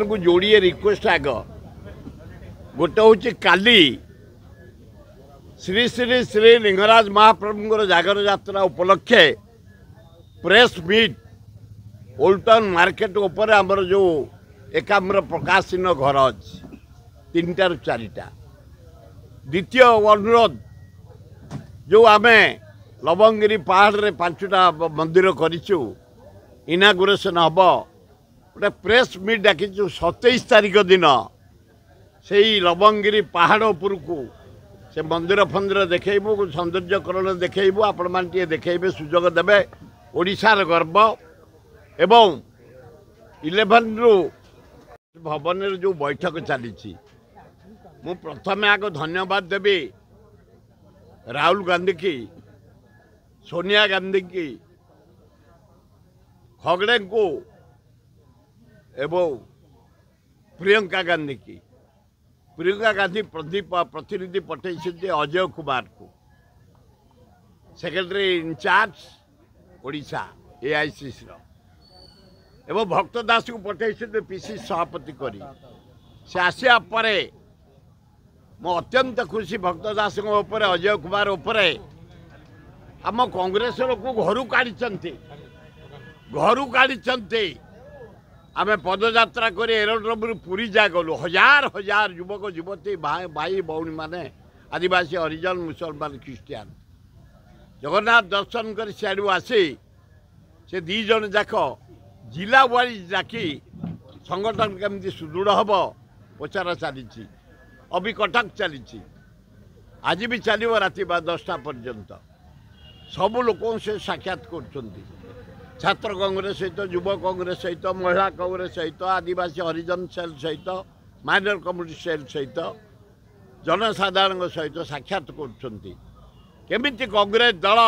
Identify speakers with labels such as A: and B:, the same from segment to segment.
A: को जोड़िए रिक्वेस्ट आग गोटे हूँ काली श्री श्री श्री लिंगराज महाप्रभुंर जागर यात्रा उपलक्षे press meet old town market उपर आमर जो एकाम्र प्रकाशन घर अच्छी 3टा ରୁ 4टा। द्वितीय अनुरोध जो आम लवंगिरी पहाड़ रे 5टा मंदिर करूँ इनागुरेसन हम गोटे प्रेस मीट डाकिचु 27 तारीख दिन से लवंगिरी पहाड़ उपरकू से मंदिर फंदिर देखू सौंदर्यकरण देखू आपण मैंने देखे सुजोग देवे ओडिशार गर्व एवं 11 रु भवन जो बैठक चली मु प्रथम आग धन्यवाद देवी राहुल गांधी की सोनिया गांधी की खगड़े को एवं प्रियंका गांधी की। प्रियंका गांधी प्रतिनिधि पठे अजय कुमार को सेक्रेटरी इनचार्ज ओडिशा एआईसीसी एवं भक्त दास को पठे पीसी सभापति करी से आसिया परे मो अत्यंत खुशी भक्त दास अजय कुमार उपरे आम कांग्रेस लोक घर काढ़ी आम पदयात्रा कर एरोड्रम पुरी जा गलु हजार हजार युवक युवती भाई भौणी माने आदिवासी हरिजन मुसलमान ख्रीस्टियान जगन्नाथ दर्शन कर सियाड़ू आसी से 2 जन जाक जिला वाइज जाकि संगठन केमती सुदृढ़ हम पचार चली अभी कटक चली आज भी चलो राति 10टा पर्यंत सबू लोक से साक्षात कर छात्र कांग्रेस सहित युव कांग्रेस सहित महिला कांग्रेस सहित आदिवासी हरिजन सेल सहित माइनर कम्युनिटी सेल सहित जनसाधारण सहित साक्षात करमिति कांग्रेस दल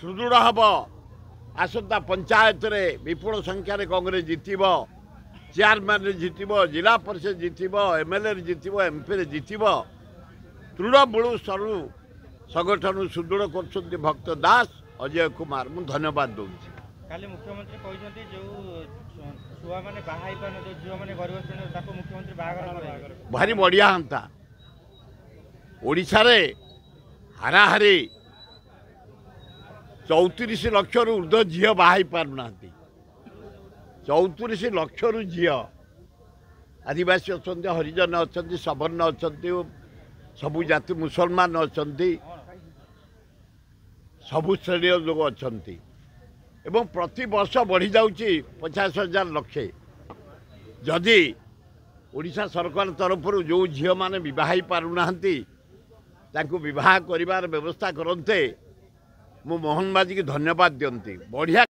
A: सुदृढ़ हम आसंता पंचायत रे विपुल संख्यार कांग्रेस जितब चेयरमैन जितब जिला परिषद जितब एमएलए जितब एमपी जितब तृणमूल स्तर संगठन सुदृढ़ कर भक्त दास अजय कुमार मु धन्यवाद दूसरी।
B: काली मुख्यमंत्री कहते जो छुआ माने बाहाई पाने जो झियो माने गरीब श्रेणी ताको मुख्यमंत्री बाहागर
A: भारी बढ़िया हंता ओडिशा रे हाराहारी 34 लाख रु ऊर्ध्व झियो बाहाई पारना 34 लाख रु झियो आदिवासी अच्छा हरिजन अच्छा सवर्ण अच्छा सबु जाति मुसलमान अच्छा सबु श्रेणी लोक अच्छा एवं प्रति वर्ष बढ़ी जाऊँगी 50,000 लक्षे जदि ओडिशा सरकार तरफ जो झील मैंने बह पारना बह कर व्यवस्था करते मु मोहन बाजी की धन्यवाद दियंती बढ़िया।